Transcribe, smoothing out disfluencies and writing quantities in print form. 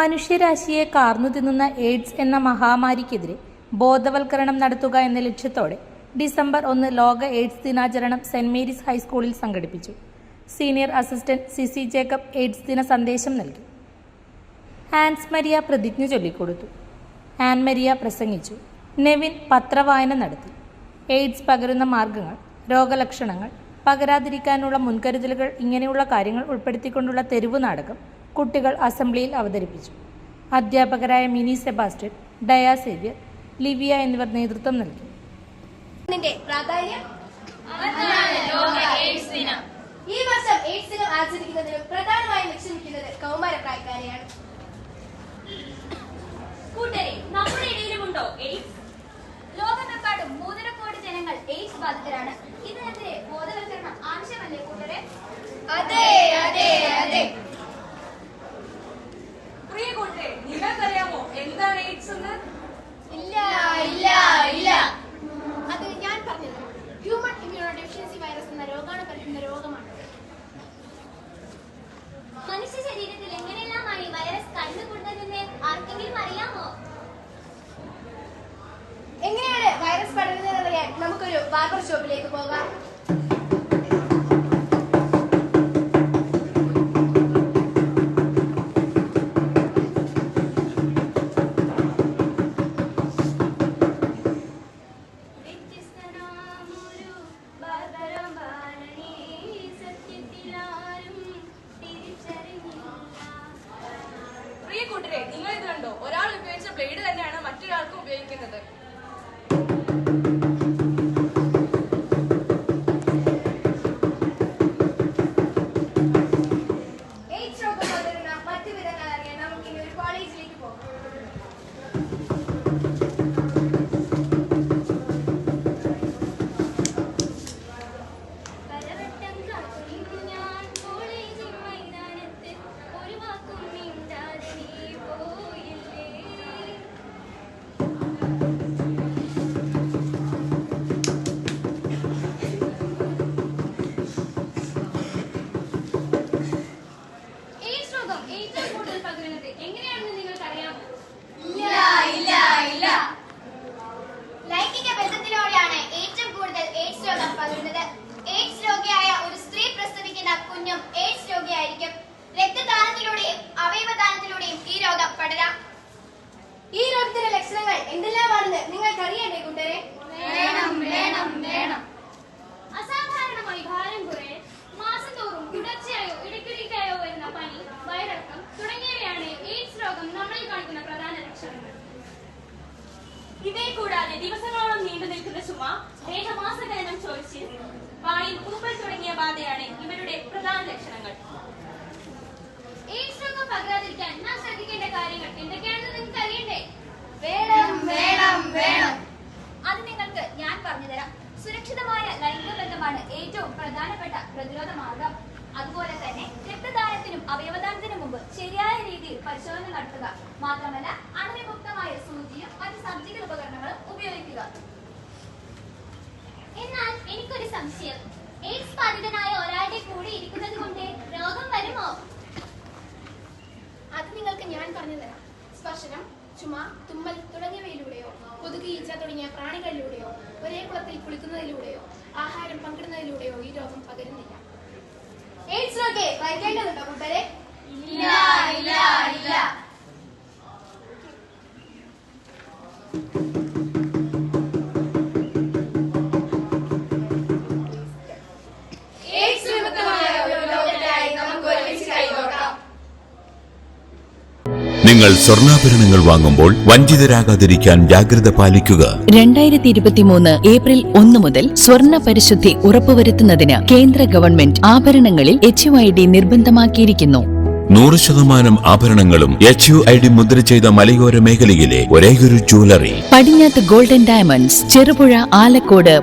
മനുഷ്യരാശിയെ കാർന്നു തിന്നുന്ന എയ്ഡ്സ് എന്ന മഹാമാരിക്കെതിരെ ബോധവൽക്കരണം നടത്തുക എന്ന ലക്ഷ്യത്തോടെ ഡിസംബർ 1 ലോക എയ്ഡ്സ് ദിനാചരണം സെന്റ് മേരീസ് ഹൈസ്കൂളിൽ സംഘടിപ്പിച്ചു. Senior assistant CC Jacob AIDS ദിന സന്ദേശം നൽകി. ആൻസ് മരിയ പ്രതിജ്ഞ ചൊല്ലിക്കൊടുത്തു. ആൻ മരിയ പ്രസംഗിച്ചു. നെവിൻ പത്രവായന നടത്തി. എയ്ഡ്സ് പകരുന്ന മാർഗങ്ങൾ, രോഗലക്ഷണങ്ങൾ, പകരാതിരിക്കാനുള്ള മുൻകരുതലുകൾ ഇങ്ങനെയുള്ള കാര്യങ്ങൾ ഉൾപ്പെടുത്തിക്കൊണ്ടുള്ള തെരുവ് നാടകം കുട്ടികൾ അസംബ്ലിയിൽ അവതരിപ്പിച്ചു. അധ്യാപകരായ മിനി സെബാസ്റ്റ്യൻ, ഡയ സേവ്യർ, ലിവിയ എന്നിവർ നേതൃത്വം നൽകി. ഈ വർഷം എയ്ഡ്സ് ദിനം ആചരിക്കുന്നതിന് പ്രധാനമായും ലക്ഷ്യമിടുന്നത് കൗമാരപ്രായക്കാരെയാണ്. കൂട്ടരെ, നമ്മുടെ ഇടയിലുമുണ്ടോ എയ്ഡ്സ്? ലോകമെമ്പാടും 3.5 കോടി ജനങ്ങൾ എയ്ഡ്സ് ബാധിതരാണ്. ഇതിനെതിരെ ബോധവൽക്കരണം ആവശ്യമല്ലേ കൂട്ടരെ? അതെ അതെ അതെ. പ്രിയ കൂട്ടരെ, നിങ്ങൾക്കറിയാമോ എന്താണ് എയ്ഡ്സ് എന്ന്? ഇല്ല ഇല്ല ഇല്ല. അത് ഞാൻ പറഞ്ഞത് ഹ്യൂമൻ ഇമ്മ്യൂണോ ഡെഫിഷ്യൻസി വൈറസ് എന്ന രോഗാണു പരത്തുന്ന രോഗമാണ്. മനുഷ്യ ശരീരത്തിൽ എങ്ങനെയെല്ലാമായി വൈറസ് കടന്നുകൂടുന്നതെന്ന് ആർക്കെങ്കിലും അറിയാമോ? എങ്ങനെയാണ് വൈറസ് പടരുന്നതെന്നറിയാൻ നമുക്കൊരു ബാർബർ ഷോപ്പിലേക്ക് പോകാം. പ്രിയ കൂട്ടരെ, നിങ്ങൾ ഇത് കണ്ടോ? ഒരാൾ ഉപയോഗിച്ച ബ്ലേഡ് തന്നെയാണ് മറ്റൊരാൾക്കും ഉപയോഗിക്കുന്നത്. എയ്ഡ്സ് രോഗം പകരുന്ന മറ്റു വിധങ്ങൾ അറിയാൻ നമുക്ക് ഇനി ഒരു കോളേജിലേക്ക് പോകാം. പലവട്ടം കാത്തിരുന്നു ഞാൻ കോളേജിൻ മൈതാനത്ത്, ഒരു വാക്കും മിണ്ടാതെ നീ പോയില്ലേ. എയ്ഡ്സ് രോഗം ഏറ്റവും കൂടുതൽ പകരുന്നത് എങ്ങനെയാണെന്ന് നിങ്ങൾക്കറിയാമോ? ലൈംഗിക ബന്ധത്തിലൂടെയാണ് ഏറ്റവും കൂടുതൽ എയ്ഡ്സ് രോഗം പകരുന്നത്. എയ്ഡ്സ് രോഗിയായ ഒരു സ്ത്രീ പ്രസവിക്കുന്ന കുഞ്ഞും എയ്ഡ്സ് രോഗിയായിരിക്കും. രക്തദാനത്തിലൂടെയും അവയവദാനത്തിലൂടെയും ഈ രോഗം പടരാം. ഈ രോഗത്തിന്റെ ലക്ഷണങ്ങൾ എന്തെല്ലാമാണെന്ന് നിങ്ങൾക്ക് അറിയണ്ടേ കൂട്ടരെ? അസാധാരണമായി ഭാരം കുറയൽ, മാസം തോറും തുടർച്ചയായോ ഇടയ്ക്കിടയ്ക്കായോ വരുന്ന പനി, വയറിളക്കം തുടങ്ങിയവയാണ് എയ്ഡ്സ് രോഗം നമ്മളിൽ കാണിക്കുന്ന പ്രധാന ലക്ഷണങ്ങൾ. ഇവയെ കൂടാതെ ദിവസങ്ങളോളം നീണ്ടു നിൽക്കുന്ന ചുമ, ദേഹമാസകലനം, ചൊറിച്ചിൽ, വായിൽ പൂപ്പൽ തുടങ്ങിയ ബാധയാണ് ഇവരുടെ പ്രധാന ലക്ഷണങ്ങൾ. എയ്ഡ്സ് രോഗം പകരാതിരിക്കാൻ നാം ശ്രദ്ധിക്കേണ്ട കാര്യങ്ങൾ എന്തൊക്കെയാണെന്ന് നിങ്ങൾക്ക് അറിയണ്ടേ? വേണം. അത് നിങ്ങൾക്ക് ഞാൻ പറഞ്ഞുതരാം. സുരക്ഷിതമായ ലൈംഗിക ബന്ധമാണ് ഏറ്റവും പ്രധാനപ്പെട്ട പ്രതിരോധ മാർഗം. അതുപോലെ തന്നെ രക്തദാനത്തിനും അവയവദാനത്തിനും മുമ്പ് ശരിയായ രീതിയിൽ പരിശോധന നടത്തുക. മാത്രമല്ല, അണുവിമുക്തമായ സൂചിയും മറ്റ് സർജിക്കൽ ഉപകരണങ്ങളും ഉപയോഗിക്കുക. എന്നാൽ എനിക്കൊരു സംശയം, എയ്ഡ്സ് ബാധിതനായ ഒരാളുടെ കൂടെ ഇരിക്കുന്നത് കൊണ്ട് രോഗം വരുമോ? അത് നിങ്ങൾക്ക് ഞാൻ പറഞ്ഞുതരാം. സ്പർശനം, ചുമ, തുമ്മൽ തുടങ്ങിയവയിലൂടെയോ, കൊതുക്, ഈച്ച തുടങ്ങിയ പ്രാണികളിലൂടെയോ, ഒരേ കുളത്തിൽ കുളിക്കുന്നതിലൂടെയോ, ആഹാരം പങ്കിടുന്നതിലൂടെയോ ഈ രോഗം പകരുന്നില്ല. എയ്ഡ്സ് രോഗിയെ ഭയക്കേണ്ടതുണ്ടോ കൂട്ടരെ? ഇല്ല. എയ്ഡ്സ് വിമുക്തമായ ഒരു ലോകത്തിനായി നമുക്ക് ഒരുമിച്ച് കൈകോർക്കാം. നിങ്ങൾ സ്വർണ്ണാഭരണങ്ങൾ വാങ്ങുമ്പോൾ വഞ്ചിതരാകാതിരിക്കാൻ ജാഗ്രത പാലിക്കുക. 2023 ഏപ്രിൽ 1 മുതൽ സ്വർണ്ണ പരിശുദ്ധി ഉറപ്പുവരുത്തുന്നതിന് കേന്ദ്ര ഗവൺമെന്റ് ആഭരണങ്ങളിൽ HUID നിർബന്ധമാക്കിയിരിക്കുന്നു. 100% ആഭരണങ്ങളും HUID മുദ്ര ചെയ്ത മലയോര മേഖലയിലെ ഒരേയൊരു ജ്വല്ലറി പടിഞ്ഞാത്ത് ഗോൾഡൻ ഡയമണ്ട്സ്, ചെറുപുഴ, ആലക്കോട്.